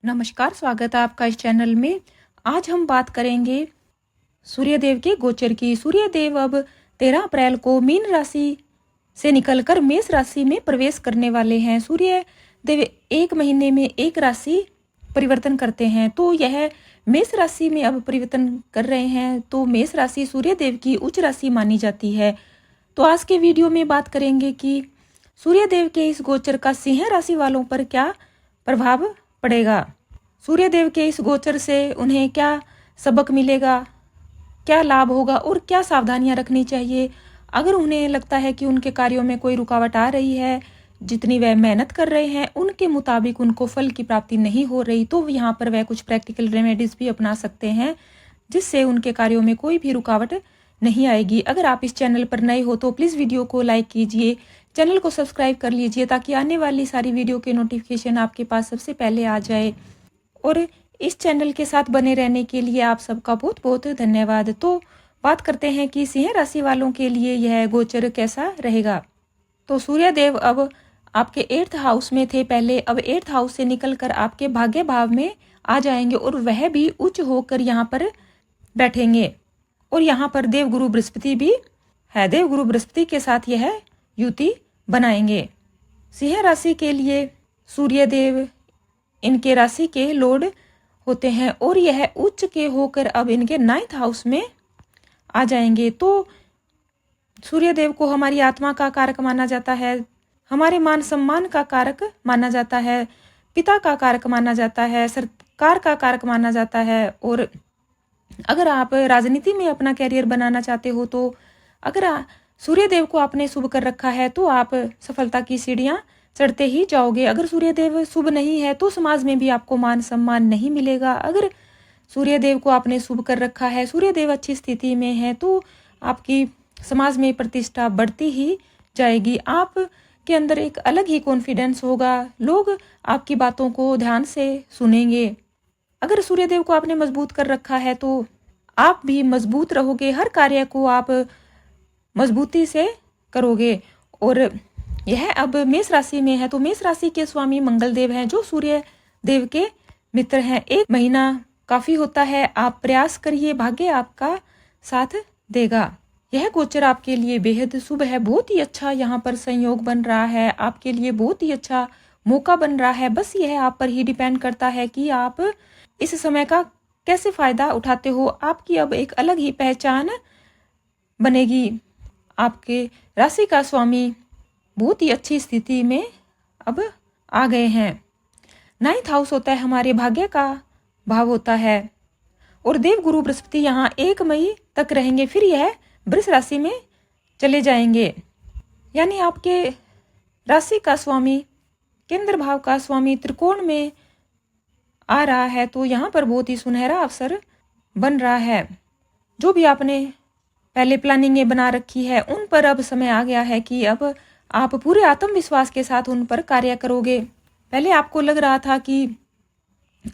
नमस्कार, स्वागत है आपका इस चैनल में। आज हम बात करेंगे सूर्यदेव के गोचर की। सूर्यदेव अब 13 अप्रैल को मीन राशि से निकलकर मेष राशि में प्रवेश करने वाले हैं। सूर्यदेव एक महीने में एक राशि परिवर्तन करते हैं, तो यह मेष राशि में अब परिवर्तन कर रहे हैं। तो मेष राशि सूर्यदेव की उच्च राशि मानी जाती है। तो आज के वीडियो में बात करेंगे कि सूर्यदेव के इस गोचर का सिंह राशि वालों पर क्या प्रभाव पड़ेगा। सूर्यदेव के इस गोचर से उन्हें क्या सबक मिलेगा, क्या लाभ होगा और क्या सावधानियां रखनी चाहिए। अगर उन्हें लगता है कि उनके कार्यों में कोई रुकावट आ रही है, जितनी वह मेहनत कर रहे हैं उनके मुताबिक उनको फल की प्राप्ति नहीं हो रही, तो यहाँ पर वह कुछ प्रैक्टिकल रेमेडीज भी अपना सकते हैं, जिससे उनके कार्यों में कोई भी रुकावट नहीं आएगी। अगर आप इस चैनल पर नए हो तो प्लीज़ वीडियो को लाइक कीजिए, चैनल को सब्सक्राइब कर लीजिए ताकि आने वाली सारी वीडियो के नोटिफिकेशन आपके पास सबसे पहले आ जाए। और इस चैनल के साथ बने रहने के लिए आप सबका बहुत बहुत धन्यवाद। तो बात करते हैं कि सिंह राशि वालों के लिए यह गोचर कैसा रहेगा। तो सूर्यदेव अब आपके 8th हाउस में थे पहले, अब 8th हाउस से निकलकर आपके भाग्य भाव में आ जाएंगे और वह भी उच्च होकर यहाँ पर बैठेंगे। और यहाँ पर देवगुरु बृहस्पति भी है, देवगुरु बृहस्पति के साथ यह युति बनाएंगे। सिंह राशि के लिए सूर्यदेव इनके राशि के लॉर्ड होते हैं और यह उच्च के होकर अब इनके 9th हाउस में आ जाएंगे। तो सूर्यदेव को हमारी आत्मा का कारक माना जाता है, हमारे मान सम्मान का कारक माना जाता है, पिता का कारक माना जाता है, सरकार का कारक माना जाता है। और अगर आप राजनीति में अपना कैरियर बनाना चाहते हो तो अगर सूर्यदेव को आपने शुभ कर रखा है तो आप सफलता की सीढ़ियां चढ़ते ही जाओगे। अगर सूर्यदेव शुभ नहीं है तो समाज में भी आपको मान सम्मान नहीं मिलेगा। अगर सूर्यदेव को आपने शुभ कर रखा है, सूर्यदेव अच्छी स्थिति में है, तो आपकी समाज में प्रतिष्ठा बढ़ती ही जाएगी। आप के अंदर एक अलग ही कॉन्फिडेंस होगा, लोग आपकी बातों को ध्यान से सुनेंगे। अगर सूर्यदेव को आपने मजबूत कर रखा है तो आप भी मजबूत रहोगे, हर कार्य को आप मजबूती से करोगे। और यह अब मेष राशि में है, तो मेष राशि के स्वामी मंगल देव हैं जो सूर्य देव के मित्र हैं। एक महीना काफी होता है, आप प्रयास करिए, भाग्य आपका साथ देगा। यह गोचर आपके लिए बेहद शुभ है, बहुत ही अच्छा यहाँ पर संयोग बन रहा है, आपके लिए बहुत ही अच्छा मौका बन रहा है। बस यह आप पर ही डिपेंड करता है कि आप इस समय का कैसे फायदा उठाते हो। आपकी अब एक अलग ही पहचान बनेगी। आपके राशि का स्वामी बहुत ही अच्छी स्थिति में अब आ गए हैं। 9th हाउस होता है हमारे भाग्य का भाव होता है और देवगुरु बृहस्पति यहाँ 1 मई तक रहेंगे, फिर यह वृष राशि में चले जाएंगे। यानी आपके राशि का स्वामी, केंद्र भाव का स्वामी त्रिकोण में आ रहा है, तो यहाँ पर बहुत ही सुनहरा अवसर बन रहा है। जो भी आपने पहले प्लानिंगें बना रखी है उन पर अब समय आ गया है कि अब आप पूरे आत्मविश्वास के साथ उन पर कार्य करोगे। पहले आपको लग रहा था कि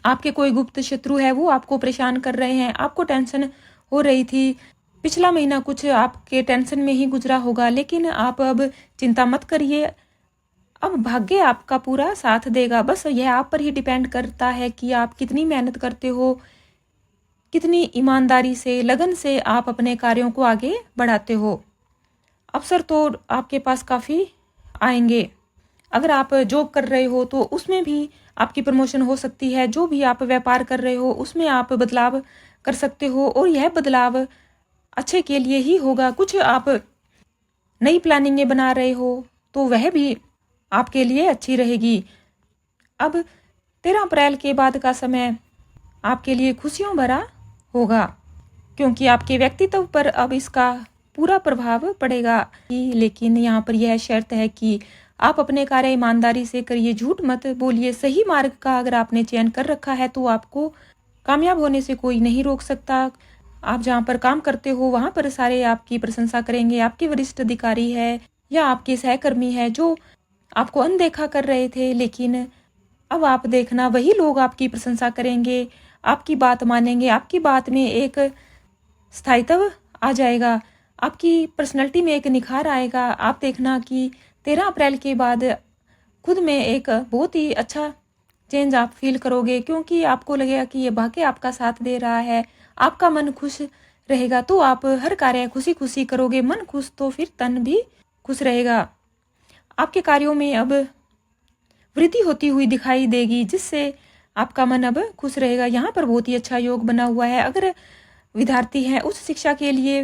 आपके कोई गुप्त शत्रु है, वो आपको परेशान कर रहे हैं, आपको टेंशन हो रही थी, पिछला महीना कुछ आपके टेंशन में ही गुजरा होगा, लेकिन आप अब चिंता मत करिए, अब भाग्य आपका पूरा साथ देगा। बस यह आप पर ही डिपेंड करता है कि आप कितनी मेहनत करते हो, कितनी ईमानदारी से, लगन से आप अपने कार्यों को आगे बढ़ाते हो। अवसर तो आपके पास काफ़ी आएंगे। अगर आप जॉब कर रहे हो तो उसमें भी आपकी प्रमोशन हो सकती है, जो भी आप व्यापार कर रहे हो उसमें आप बदलाव कर सकते हो और यह बदलाव अच्छे के लिए ही होगा। कुछ आप नई प्लानिंगें बना रहे हो तो वह भी आपके लिए अच्छी रहेगी। अब 13 अप्रैल के बाद का समय आपके लिए खुशियों भरा होगा, क्योंकि आपके व्यक्तित्व पर अब इसका पूरा प्रभाव पड़ेगा। लेकिन यहाँ पर यह शर्त है कि आप अपने कार्य ईमानदारी से करिए, झूठ मत बोलिए। सही मार्ग का अगर आपने चयन कर रखा है तो आपको कामयाब होने से कोई नहीं रोक सकता। आप जहाँ पर काम करते हो वहाँ पर सारे आपकी प्रशंसा करेंगे। आपके वरिष्ठ अधिकारी है या आपके सहकर्मी है जो आपको अनदेखा कर रहे थे, लेकिन अब आप देखना वही लोग आपकी प्रशंसा करेंगे, आपकी बात मानेंगे, आपकी बात में एक स्थायित्व आ जाएगा, आपकी पर्सनैलिटी में एक निखार आएगा। आप देखना कि 13 अप्रैल के बाद खुद में एक बहुत ही अच्छा चेंज आप फील करोगे, क्योंकि आपको लगेगा कि ये वाकई आपका साथ दे रहा है, आपका मन खुश रहेगा तो आप हर कार्य खुशी खुशी करोगे। मन खुश तो फिर तन भी खुश रहेगा। आपके कार्यों में अब वृद्धि होती हुई दिखाई देगी, जिससे आपका मन अब खुश रहेगा। यहाँ पर बहुत ही अच्छा योग बना हुआ है। अगर विद्यार्थी हैं उच्च शिक्षा के लिए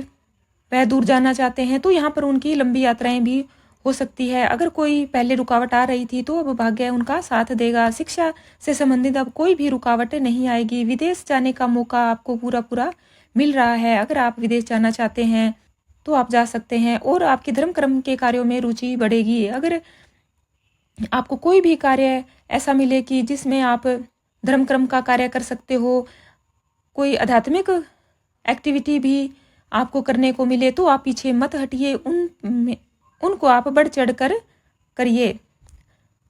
वह दूर जाना चाहते हैं तो यहाँ पर उनकी लंबी यात्राएं भी हो सकती है। अगर कोई पहले रुकावट आ रही थी तो अब भाग्य उनका साथ देगा। शिक्षा से संबंधित अब कोई भी रुकावट नहीं आएगी। विदेश जाने का मौका आपको पूरा पूरा मिल रहा है। अगर आप विदेश जाना चाहते हैं तो आप जा सकते हैं और आपके धर्म कर्म के कार्यों में रुचि बढ़ेगी। अगर आपको कोई भी कार्य ऐसा मिले कि जिसमें आप धर्म कर्म का कार्य कर सकते हो, कोई आध्यात्मिक एक्टिविटी भी आपको करने को मिले तो आप पीछे मत हटिए, उनको आप बढ़ चढ़ कर करिए।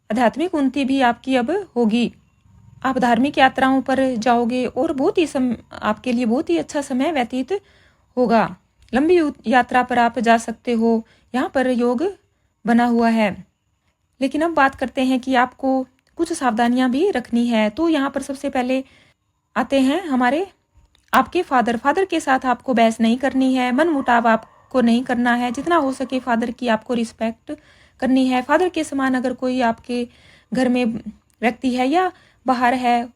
आध्यात्मिक उन्नति भी आपकी अब होगी। आप धार्मिक यात्राओं पर जाओगे और आपके लिए बहुत ही अच्छा समय व्यतीत होगा। लंबी यात्रा पर आप जा सकते हो, यहाँ पर योग बना हुआ है। लेकिन अब बात करते हैं कि आपको कुछ सावधानियां भी रखनी है। तो यहाँ पर सबसे पहले आते हैं हमारे आपके फादर के साथ आपको बहस नहीं करनी है, मन मुटाव आपको नहीं करना है। जितना हो सके फादर की आपको रिस्पेक्ट करनी है। फादर के समान अगर कोई आपके घर में व्यक्ति है या बाहर है,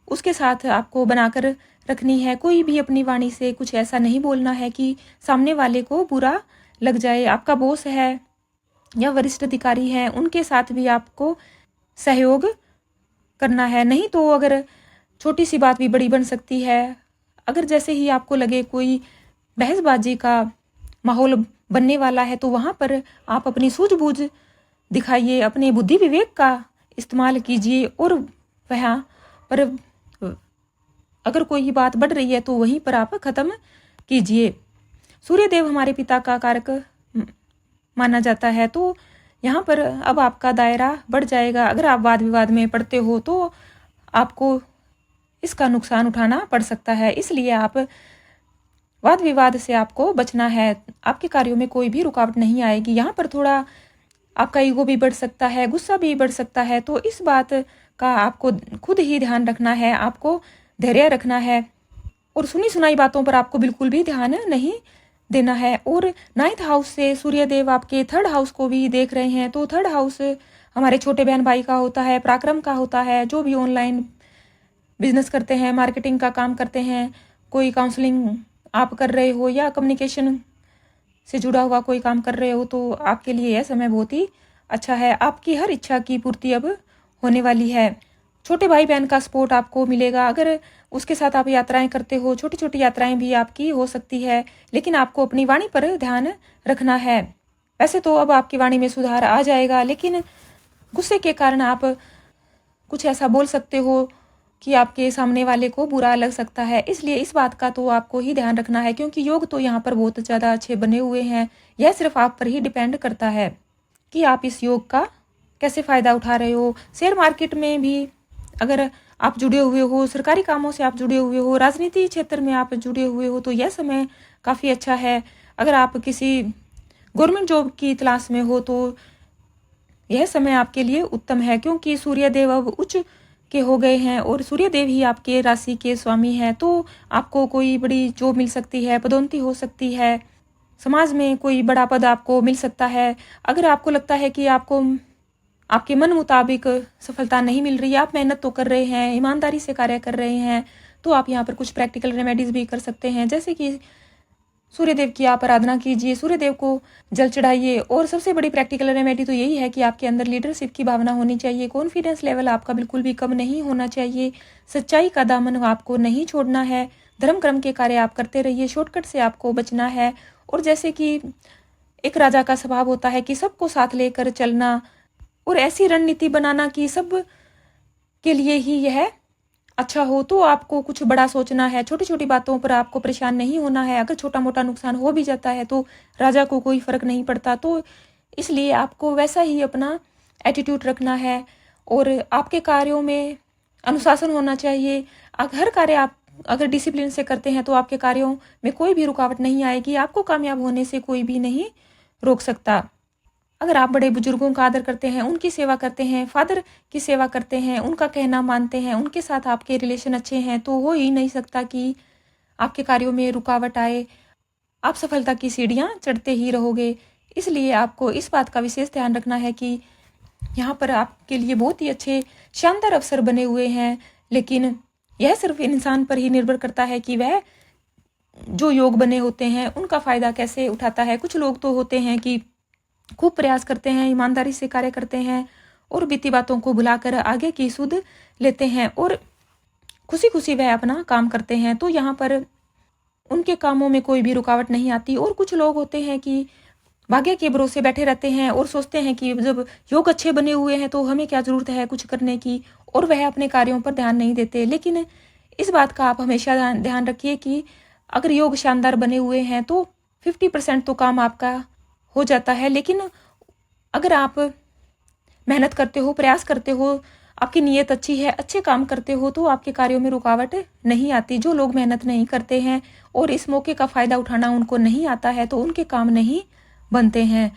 उसके साथ आपको बनाकर रखनी है। कोई भी अपनी वाणी से कुछ ऐसा नहीं बोलना है कि सामने वाले को बुरा लग जाए। आपका बॉस है या वरिष्ठ अधिकारी है, उनके साथ भी आपको सहयोग करना है। नहीं तो अगर छोटी सी बात भी बड़ी बन सकती है। अगर जैसे ही आपको लगे कोई बहसबाजी का माहौल बनने वाला है तो वहाँ पर आप अपनी सूझबूझ दिखाइए, अपने बुद्धि विवेक का इस्तेमाल कीजिए और वहाँ पर अगर कोई बात बढ़ रही है तो वहीं पर आप ख़त्म कीजिए। सूर्यदेव हमारे पिता का कारक माना जाता है, तो यहाँ पर अब आपका दायरा बढ़ जाएगा। अगर आप वाद विवाद में पड़ते हो तो आपको इसका नुकसान उठाना पड़ सकता है, इसलिए आप वाद विवाद से आपको बचना है। आपके कार्यों में कोई भी रुकावट नहीं आएगी। यहाँ पर थोड़ा आपका ईगो भी बढ़ सकता है, गुस्सा भी बढ़ सकता है, तो इस बात का आपको खुद ही ध्यान रखना है। आपको धैर्य रखना है और सुनी सुनाई बातों पर आपको बिल्कुल भी ध्यान नहीं देना है। और 9th हाउस से सूर्यदेव आपके 3rd हाउस को भी देख रहे हैं, तो 3rd हाउस हमारे छोटे बहन भाई का होता है, पराक्रम का होता है। जो भी ऑनलाइन बिजनेस करते हैं, मार्केटिंग का काम करते हैं, कोई काउंसलिंग आप कर रहे हो या कम्युनिकेशन से जुड़ा हुआ कोई काम कर रहे हो, तो आपके लिए यह समय बहुत ही अच्छा है। आपकी हर इच्छा की पूर्ति अब होने वाली है। छोटे भाई बहन का सपोर्ट आपको मिलेगा। अगर उसके साथ आप यात्राएं करते हो, छोटी छोटी यात्राएं भी आपकी हो सकती है, लेकिन आपको अपनी वाणी पर ध्यान रखना है। वैसे तो अब आपकी वाणी में सुधार आ जाएगा, लेकिन गुस्से के कारण आप कुछ ऐसा बोल सकते हो कि आपके सामने वाले को बुरा लग सकता है। इसलिए इस बात का तो आपको ही ध्यान रखना है, क्योंकि योग तो यहाँ पर बहुत ज़्यादा अच्छे बने हुए हैं। यह सिर्फ आप पर ही डिपेंड करता है कि आप इस योग का कैसे फ़ायदा उठा रहे हो। शेयर मार्केट में भी अगर आप जुड़े हुए हो, सरकारी कामों से आप जुड़े हुए हो, राजनीति क्षेत्र में आप जुड़े हुए हो, तो यह समय काफ़ी अच्छा है। अगर आप किसी गवर्नमेंट जॉब की तलाश में हो तो यह समय आपके लिए उत्तम है, क्योंकि सूर्यदेव अब उच्च के हो गए हैं और सूर्यदेव ही आपके राशि के स्वामी हैं। तो आपको कोई बड़ी जॉब मिल सकती है, पदोन्नति हो सकती है, समाज में कोई बड़ा पद आपको मिल सकता है। अगर आपको लगता है कि आपको आपके मन मुताबिक सफलता नहीं मिल रही है, आप मेहनत तो कर रहे हैं, ईमानदारी से कार्य कर रहे हैं, तो आप यहाँ पर कुछ प्रैक्टिकल रेमेडीज़ भी कर सकते हैं। जैसे कि सूर्यदेव की आप आराधना कीजिए, सूर्यदेव को जल चढ़ाइए। और सबसे बड़ी प्रैक्टिकल रेमेडी तो यही है कि आपके अंदर लीडरशिप की भावना होनी चाहिए। कॉन्फिडेंस लेवल आपका बिल्कुल भी कम नहीं होना चाहिए। सच्चाई का दामन आपको नहीं छोड़ना है। धर्म कर्म के कार्य आप करते रहिए, शॉर्टकट से आपको बचना है। और जैसे कि एक राजा का स्वभाव होता है कि सबको साथ लेकर चलना और ऐसी रणनीति बनाना कि सब के लिए ही यह अच्छा हो, तो आपको कुछ बड़ा सोचना है। छोटी छोटी बातों पर आपको परेशान नहीं होना है। अगर छोटा मोटा नुकसान हो भी जाता है तो राजा को कोई फर्क नहीं पड़ता। तो इसलिए आपको वैसा ही अपना एटीट्यूड रखना है और आपके कार्यों में अनुशासन होना चाहिए। हर कार्य आप अगर डिसिप्लिन से करते हैं तो आपके कार्यों में कोई भी रुकावट नहीं आएगी। आपको कामयाब होने से कोई भी नहीं रोक सकता। अगर आप बड़े बुजुर्गों का आदर करते हैं, उनकी सेवा करते हैं, फादर की सेवा करते हैं, उनका कहना मानते हैं, उनके साथ आपके रिलेशन अच्छे हैं, तो हो ही नहीं सकता कि आपके कार्यों में रुकावट आए। आप सफलता की सीढ़ियाँ चढ़ते ही रहोगे। इसलिए आपको इस बात का विशेष ध्यान रखना है कि यहाँ पर आपके लिए बहुत ही अच्छे शानदार अवसर बने हुए हैं, लेकिन यह सिर्फ इंसान पर ही निर्भर करता है कि वह जो योग बने होते हैं उनका फ़ायदा कैसे उठाता है। कुछ लोग तो होते हैं कि खूब प्रयास करते हैं, ईमानदारी से कार्य करते हैं और बीती बातों को भुलाकर आगे की सुध लेते हैं और खुशी खुशी वह अपना काम करते हैं, तो यहाँ पर उनके कामों में कोई भी रुकावट नहीं आती। और कुछ लोग होते हैं कि भाग्य के भरोसे बैठे रहते हैं और सोचते हैं कि जब योग अच्छे बने हुए हैं तो हमें क्या ज़रूरत है कुछ करने की, और वह अपने कार्यों पर ध्यान नहीं देते। लेकिन इस बात का आप हमेशा ध्यान रखिए कि अगर योग शानदार बने हुए हैं तो 50% तो काम आपका हो जाता है। लेकिन अगर आप मेहनत करते हो, प्रयास करते हो, आपकी नीयत अच्छी है, अच्छे काम करते हो, तो आपके कार्यों में रुकावट नहीं आती। जो लोग मेहनत नहीं करते हैं और इस मौके का फ़ायदा उठाना उनको नहीं आता है, तो उनके काम नहीं बनते हैं।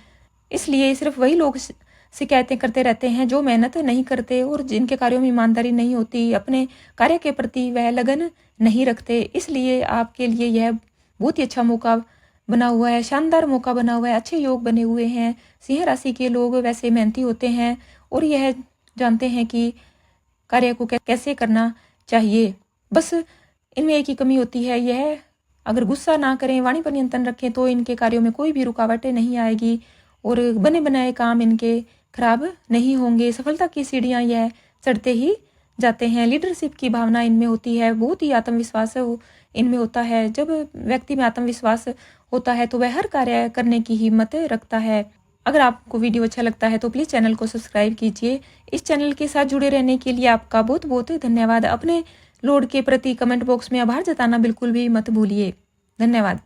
इसलिए सिर्फ वही लोग शिकायतें करते रहते हैं जो मेहनत नहीं करते और जिनके कार्यों में ईमानदारी नहीं होती, अपने कार्य के प्रति वह लगन नहीं रखते। इसलिए आपके लिए यह बहुत ही अच्छा मौका बना हुआ है, शानदार मौका बना हुआ है, अच्छे योग बने हुए हैं। सिंह राशि के लोग वैसे मेहनती होते हैं और यह जानते हैं कि कार्य को कैसे करना चाहिए। बस इनमें एक ही कमी होती है, यह अगर गुस्सा ना करें, वाणी पर नियंत्रण रखें, तो इनके कार्यों में कोई भी रुकावटें नहीं आएगी और बने बनाए काम इनके खराब नहीं होंगे। सफलता की सीढ़ियाँ यह चढ़ते ही जाते हैं। लीडरशिप की भावना इनमें होती है, बहुत ही आत्मविश्वास इनमें होता है। जब व्यक्ति में आत्मविश्वास होता है तो वह हर कार्य करने की हिम्मत रखता है। अगर आपको वीडियो अच्छा लगता है तो प्लीज़ चैनल को सब्सक्राइब कीजिए। इस चैनल के साथ जुड़े रहने के लिए आपका बहुत बहुत धन्यवाद। अपने लॉर्ड के प्रति कमेंट बॉक्स में आभार जताना बिल्कुल भी मत भूलिए। धन्यवाद।